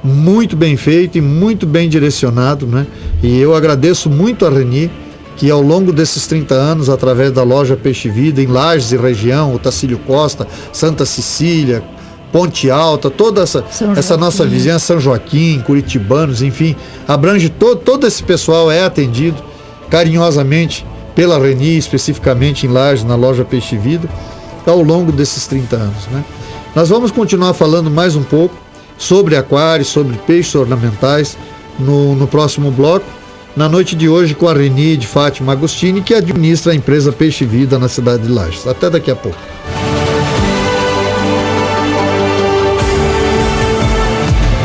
muito bem feito e muito bem direcionado, né? E eu agradeço muito a Reni, que ao longo desses 30 anos, através da loja Peixe Vida, em Lages e região, Otacílio Costa, Santa Cecília, Ponte Alta, toda essa nossa vizinhança, São Joaquim, Curitibanos, enfim, abrange todo esse pessoal, é atendido carinhosamente pela Reni, especificamente em Lages, na loja Peixe Vida, ao longo desses 30 anos, né? Nós vamos continuar falando mais um pouco sobre aquários, sobre peixes ornamentais no próximo bloco, na noite de hoje com a Reni de Fátima Agostini, que administra a empresa Peixe Vida na cidade de Lages. Até daqui a pouco.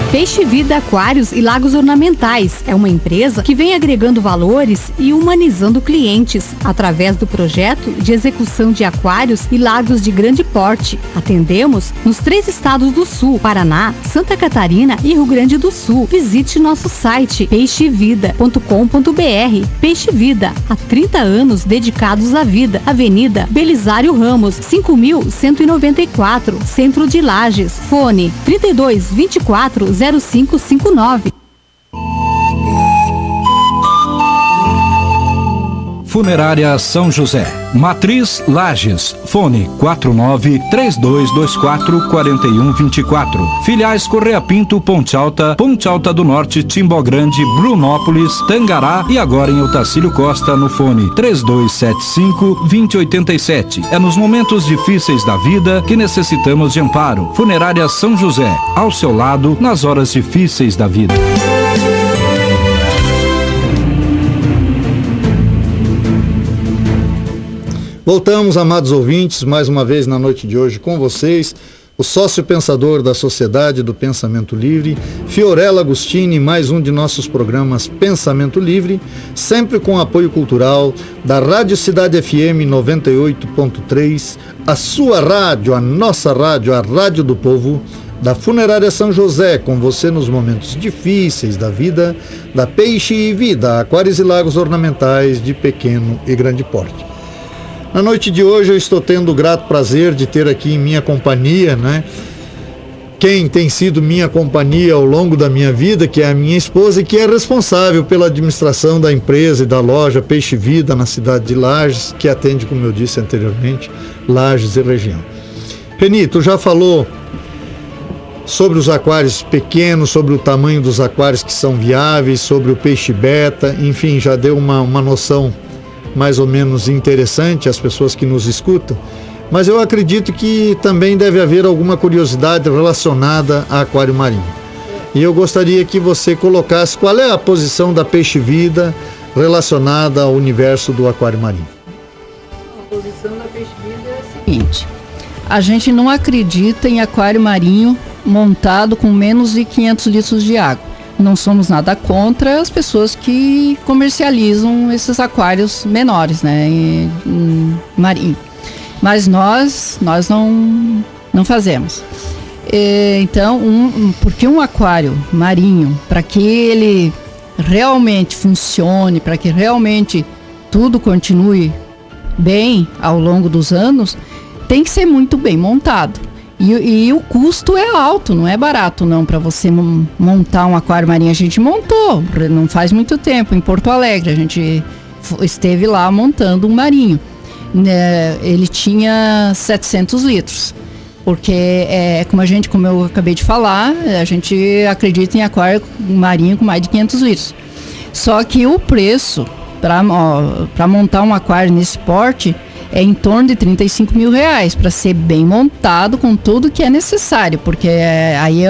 Peixe Vida Aquários e Lagos Ornamentais é uma empresa que vem agregando valores e humanizando clientes através do projeto de execução de aquários e lagos de grande porte. Atendemos nos 3 estados do Sul, Paraná, Santa Catarina e Rio Grande do Sul. Visite nosso site peixevida.com.br. Peixe Vida, há 30 anos dedicados à vida. Avenida Belisário Ramos, 5.194, Centro de Lages. Fone 32 24 0559. Funerária São José, Matriz Lages, fone 49-3224-4124. Filiais Correia Pinto, Ponte Alta do Norte, Timbó Grande, Brunópolis, Tangará e agora em Otacílio Costa no fone 3275-2087. É nos momentos difíceis da vida que necessitamos de amparo. Funerária São José, ao seu lado nas horas difíceis da vida. Voltamos, amados ouvintes, mais uma vez na noite de hoje com vocês, o sócio pensador da Sociedade do Pensamento Livre, Fiorella Agostini, mais um de nossos programas Pensamento Livre, sempre com apoio cultural da Rádio Cidade FM 98.3, a sua rádio, a nossa rádio, a Rádio do Povo, da Funerária São José, com você nos momentos difíceis da vida, da Peixe Vida, aquários e lagos ornamentais de pequeno e grande porte. Na noite de hoje eu estou tendo o grato prazer de ter aqui em minha companhia, né, quem tem sido minha companhia ao longo da minha vida, que é a minha esposa e que é responsável pela administração da empresa e da loja Peixe Vida na cidade de Lages, que atende, como eu disse anteriormente, Lages e região. Reni, tu já falou sobre os aquários pequenos, sobre o tamanho dos aquários que são viáveis, sobre o peixe beta, enfim, já deu uma noção mais ou menos interessante às pessoas que nos escutam. Mas eu acredito que também deve haver alguma curiosidade relacionada a aquário marinho. E eu gostaria que você colocasse qual é a posição da peixe-vida relacionada ao universo do aquário marinho. A posição da peixe-vida é a seguinte: a gente não acredita em aquário marinho montado com menos de 500 litros de água. Não somos nada contra as pessoas que comercializam esses aquários menores, né, marinho. Mas nós não fazemos. Então, porque um aquário marinho, para que ele realmente funcione, para que realmente tudo continue bem ao longo dos anos, tem que ser muito bem montado. E o custo é alto, não é barato não, para você montar um aquário marinho. A gente montou, não faz muito tempo, em Porto Alegre, a gente esteve lá montando um marinho. Ele tinha 700 litros, porque como eu acabei de falar, a gente acredita em aquário marinho com mais de 500 litros. Só que o preço para montar um aquário nesse porte é em torno de R$35 mil para ser bem montado com tudo que é necessário, porque aí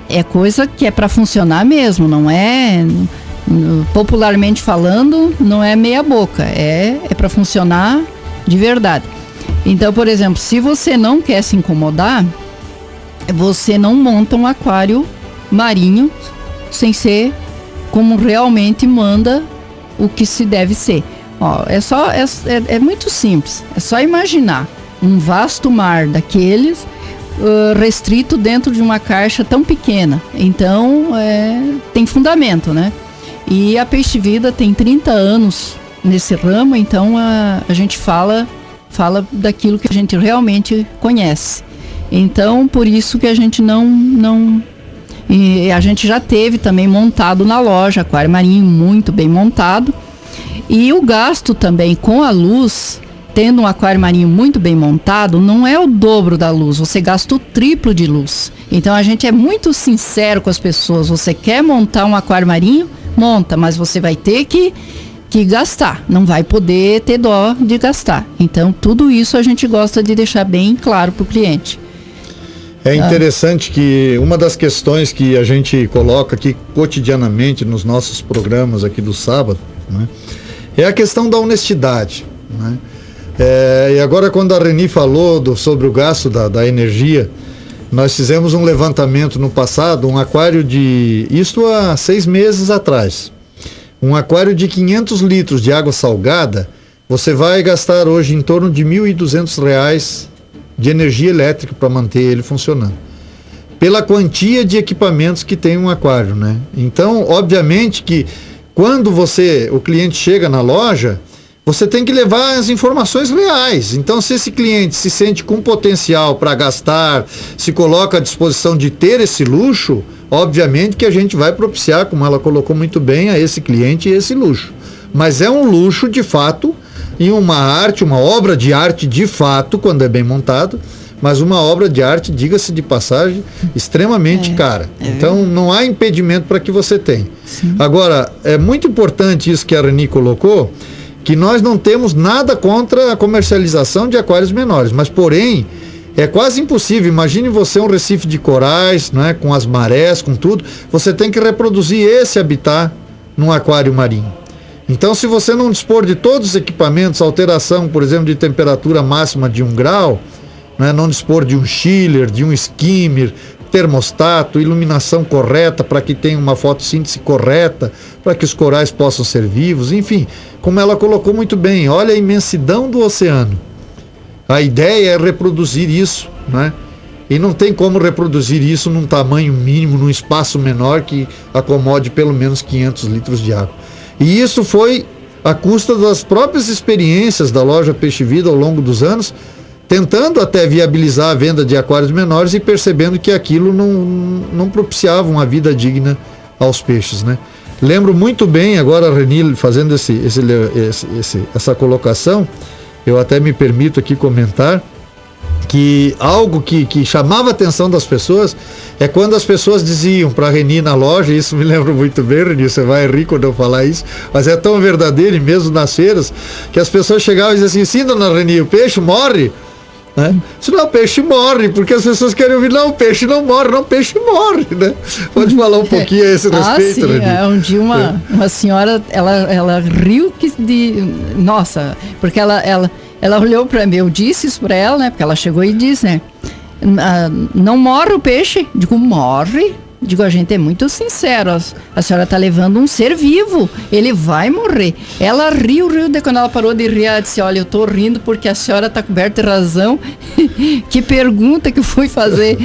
é coisa que é para funcionar mesmo, não é, popularmente falando, não é meia boca, é para funcionar de verdade. Então, por exemplo, se você não quer se incomodar, você não monta um aquário marinho sem ser como realmente manda o que se deve ser. Ó, é muito simples, é só imaginar um vasto mar daqueles restrito dentro de uma caixa tão pequena. Então, tem fundamento, né? E a Peixe Vida tem 30 anos nesse ramo, então a gente fala daquilo que a gente realmente conhece. Então, por isso que a gente e a gente já teve também montado na loja, aquário marinho muito bem montado. E o gasto também com a luz, tendo um aquário marinho muito bem montado, não é o dobro da luz, você gasta o triplo de luz. Então a gente é muito sincero com as pessoas: você quer montar um aquário marinho? Monta, mas você vai ter que gastar, não vai poder ter dó de gastar. Então tudo isso a gente gosta de deixar bem claro para o cliente. É interessante que uma das questões que a gente coloca aqui cotidianamente nos nossos programas aqui do sábado, né, é a questão da honestidade, né? E agora, quando a Reni falou sobre o gasto da energia, nós fizemos um levantamento no passado, um aquário isto há 6 meses atrás, um aquário de 500 litros de água salgada, você vai gastar hoje em torno de R$1.200 de energia elétrica para manter ele funcionando, pela quantia de equipamentos que tem um aquário, né? Então, obviamente que quando o cliente chega na loja, você tem que levar as informações reais. Então, se esse cliente se sente com potencial para gastar, se coloca à disposição de ter esse luxo, obviamente que a gente vai propiciar, como ela colocou muito bem, a esse cliente esse luxo. Mas é um luxo de fato, e uma obra de arte de fato, quando é bem montado, mas uma obra de arte, diga-se de passagem, extremamente cara. Então não há impedimento para que você tenha. Sim. Agora, é muito importante isso que a Reni colocou, que nós não temos nada contra a comercialização de aquários menores, mas porém é quase impossível. Imagine você um recife de corais, né, com as marés, com tudo, você tem que reproduzir esse habitat num aquário marinho. Então, se você não dispor de todos os equipamentos, alteração, por exemplo, de temperatura máxima de 1 grau, né, não dispor de um chiller, de um skimmer, termostato, iluminação correta para que tenha uma fotossíntese correta, para que os corais possam ser vivos, enfim, como ela colocou muito bem, olha a imensidão do oceano. A ideia é reproduzir isso, né? E não tem como reproduzir isso num tamanho mínimo, num espaço menor que acomode pelo menos 500 litros de água. E isso foi à custa das próprias experiências da loja Peixe Vida ao longo dos anos, tentando até viabilizar a venda de aquários menores e percebendo que aquilo não propiciava uma vida digna aos peixes, né? Lembro muito bem, agora a Reni fazendo essa colocação, eu até me permito aqui comentar, que algo que chamava a atenção das pessoas é quando as pessoas diziam para a Reni na loja, isso me lembra muito bem, Reni, você vai rir quando eu falar isso, mas é tão verdadeiro, e mesmo nas feiras, que as pessoas chegavam e diziam assim, sim, dona Reni, o peixe morre? Né? Se não, o peixe morre, porque as pessoas querem ouvir, não, o peixe não morre, não, o peixe morre, né? Pode falar um pouquinho a esse respeito, sim, um dia uma senhora, ela riu nossa, porque ela olhou para mim, eu disse isso para ela, né? Porque ela chegou e disse, né? Não morre o peixe? Digo, morre. Digo, a gente é muito sincero, a senhora está levando um ser vivo, ele vai morrer. Ela riu, quando ela parou de rir, ela disse, olha, eu tô rindo porque a senhora está coberta de razão. Que pergunta que eu fui fazer.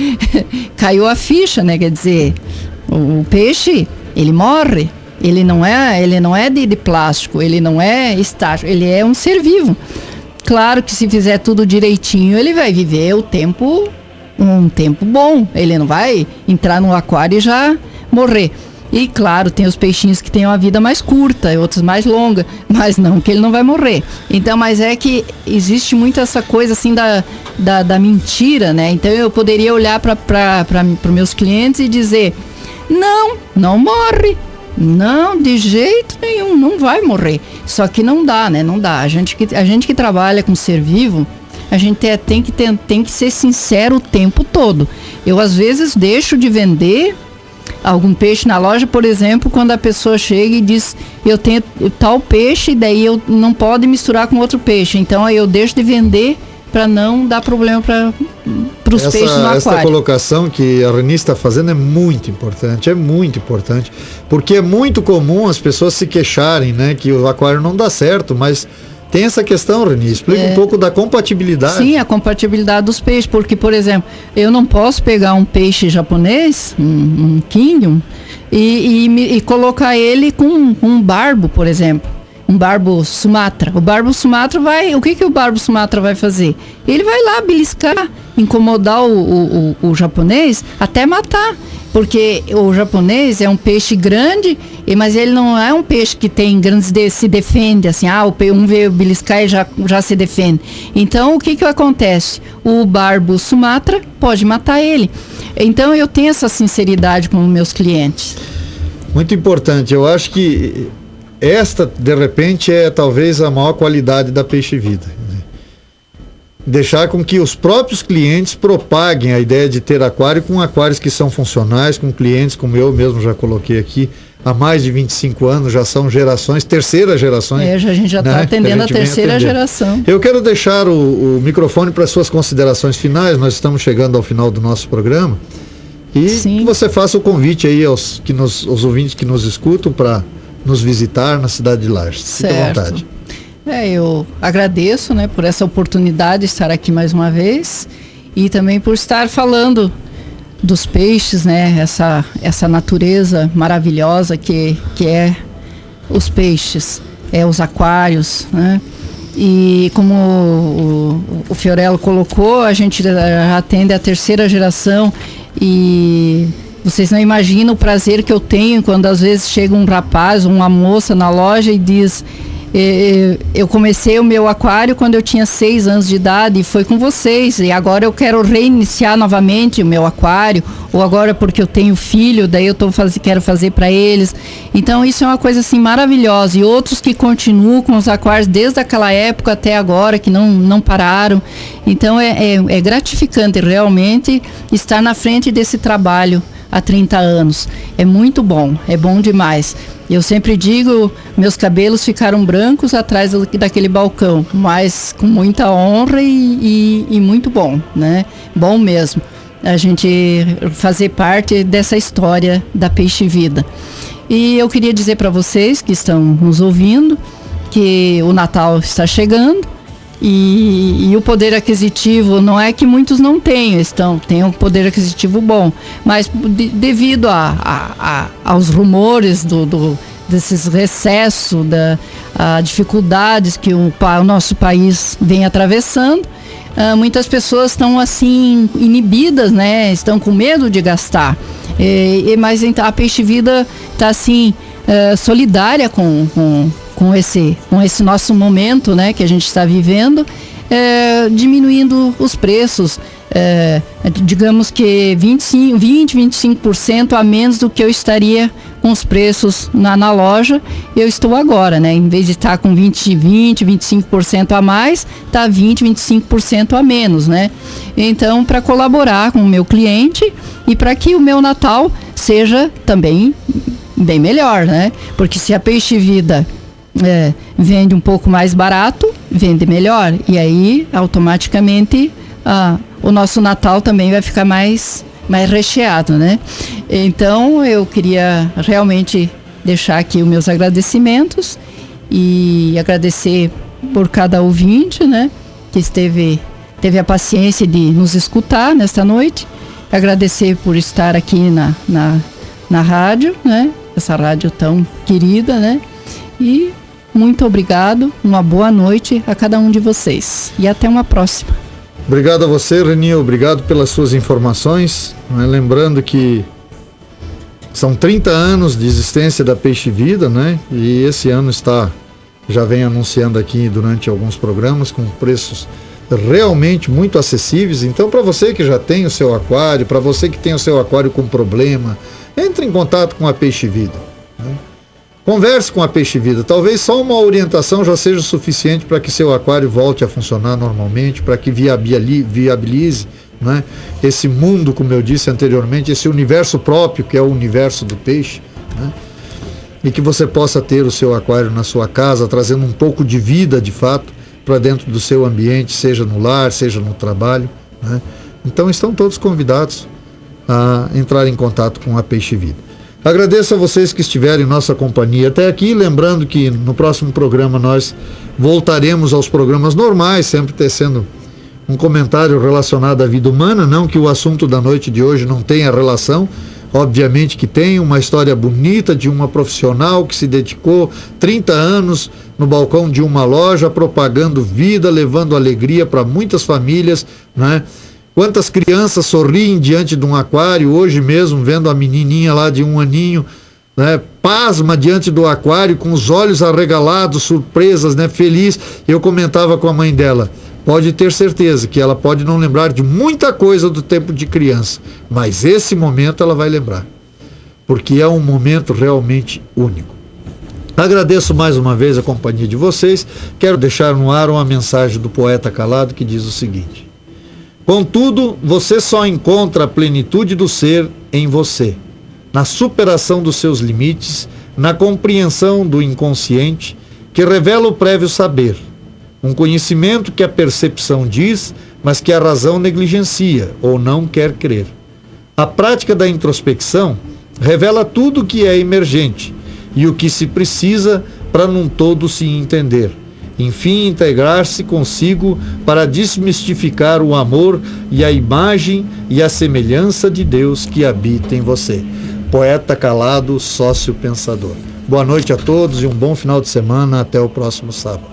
Caiu a ficha, né? Quer dizer, o peixe, ele morre. Ele não é de plástico, ele não é estático, ele é um ser vivo. Claro que se fizer tudo direitinho, ele vai viver um tempo bom. Ele não vai entrar no aquário e já morrer. E claro, tem os peixinhos que têm uma vida mais curta e outros mais longa, mas não que ele não vai morrer. Então, mas é que existe muito essa coisa assim da mentira, né? Então eu poderia olhar para meus clientes e dizer, não morre. Não, de jeito nenhum, não vai morrer. Só que não dá, né? Não dá. A gente que trabalha com ser vivo, a gente tem que ser sincero o tempo todo. Eu, às vezes, deixo de vender algum peixe na loja, por exemplo, quando a pessoa chega e diz, eu tenho tal peixe, daí eu não pode misturar com outro peixe. Então, aí eu deixo de vender para não dar problema para os peixes no aquário. Essa colocação que a Reni está fazendo é muito importante, porque é muito comum as pessoas se queixarem, né, que o aquário não dá certo, mas tem essa questão, Reni, explica um pouco da compatibilidade. Sim, a compatibilidade dos peixes, porque, por exemplo, eu não posso pegar um peixe japonês, um Kingion, e colocar ele com um barbo, por exemplo. Um barbo Sumatra. O barbo Sumatra o que o barbo Sumatra vai fazer? Ele vai lá beliscar, incomodar o japonês até matar. Porque o japonês é um peixe grande, mas ele não é um peixe que tem grandes se defende, assim, um veio beliscar e já se defende. Então, o que acontece? O barbo Sumatra pode matar ele. Então, eu tenho essa sinceridade com os meus clientes. Muito importante. Eu acho que esta, de repente, é talvez a maior qualidade da Peixe Vida. Deixar com que os próprios clientes propaguem a ideia de ter aquário, com aquários que são funcionais, com clientes como eu mesmo já coloquei aqui, há mais de 25 anos, já são terceiras gerações. A gente já está atendendo a terceira geração. Eu quero deixar o microfone para suas considerações finais, nós estamos chegando ao final do nosso programa, e que você faça o convite aí aos ouvintes que nos escutam para nos visitar na cidade de Lages. Fique à vontade. Eu agradeço, né, por essa oportunidade de estar aqui mais uma vez e também por estar falando dos peixes, né, essa natureza maravilhosa que é os peixes, os aquários, né? E como o Fiorello colocou, a gente já atende a terceira geração e vocês não imaginam o prazer que eu tenho quando às vezes chega um rapaz, uma moça na loja e diz, eu comecei o meu aquário quando eu tinha 6 anos de idade e foi com vocês, e agora eu quero reiniciar novamente o meu aquário, ou agora porque eu tenho filho, daí eu quero fazer para eles. Então isso é uma coisa assim maravilhosa, e outros que continuam com os aquários desde aquela época até agora, que não pararam. Então é gratificante realmente estar na frente desse trabalho há 30 anos. É muito bom, é bom demais. Eu sempre digo, meus cabelos ficaram brancos atrás daquele balcão, mas com muita honra e muito bom, né? Bom mesmo a gente fazer parte dessa história da Peixe Vida. E eu queria dizer para vocês que estão nos ouvindo que o Natal está chegando. E o poder aquisitivo não é que muitos não tenham, têm um poder aquisitivo bom, mas devido aos rumores desses recessos, dificuldades que o nosso país vem atravessando, muitas pessoas estão assim inibidas, né? Estão com medo de gastar. Mas então, a Peixe Vida está assim solidária com esse nosso momento, né, que a gente está vivendo, diminuindo os preços, digamos que 25% a menos do que eu estaria com os preços na loja, eu estou agora, né? Em vez de estar com 25% a mais, está 25% a menos, né? Então, para colaborar com o meu cliente e para que o meu Natal seja também bem melhor, né? Porque se a Peixe Vida vende um pouco mais barato, vende melhor. E aí, automaticamente, o nosso Natal também vai ficar mais recheado, né? Então, eu queria realmente deixar aqui os meus agradecimentos e agradecer por cada ouvinte, né? Que teve a paciência de nos escutar nesta noite. Agradecer por estar aqui na rádio, né? Essa rádio tão querida, né? E muito obrigado, uma boa noite a cada um de vocês. E até uma próxima. Obrigado a você, Reninha, obrigado pelas suas informações. Lembrando que são 30 anos de existência da Peixe Vida, né? E esse ano já vem anunciando aqui durante alguns programas com preços realmente muito acessíveis. Então, para você que já tem o seu aquário, para você que tem o seu aquário com problema, entre em contato com a Peixe Vida, né? Converse com a Peixe Vida. Talvez só uma orientação já seja suficiente para que seu aquário volte a funcionar normalmente, para que viabilize, né, esse mundo, como eu disse anteriormente, esse universo próprio que é o universo do peixe, né, e que você possa ter o seu aquário na sua casa, trazendo um pouco de vida, de fato, para dentro do seu ambiente, seja no lar, seja no trabalho, né. Então estão todos convidados a entrar em contato com a Peixe Vida. Agradeço a vocês que estiveram em nossa companhia até aqui, lembrando que no próximo programa nós voltaremos aos programas normais, sempre tecendo um comentário relacionado à vida humana, não que o assunto da noite de hoje não tenha relação, obviamente que tem uma história bonita de uma profissional que se dedicou 30 anos no balcão de uma loja, propagando vida, levando alegria para muitas famílias, né? Quantas crianças sorriem diante de um aquário, hoje mesmo vendo a menininha lá de 1 aninho, né, pasma diante do aquário, com os olhos arregalados, surpresas, né, feliz. Eu comentava com a mãe dela, pode ter certeza que ela pode não lembrar de muita coisa do tempo de criança, mas esse momento ela vai lembrar, porque é um momento realmente único. Agradeço mais uma vez a companhia de vocês. Quero deixar no ar uma mensagem do poeta Calado que diz o seguinte: contudo, você só encontra a plenitude do ser em você, na superação dos seus limites, na compreensão do inconsciente, que revela o prévio saber, um conhecimento que a percepção diz, mas que a razão negligencia ou não quer crer. A prática da introspecção revela tudo o que é emergente e o que se precisa para num todo se entender. Enfim, integrar-se consigo para desmistificar o amor e a imagem e a semelhança de Deus que habita em você. Poeta Calado, sócio pensador. Boa noite a todos e um bom final de semana. Até o próximo sábado.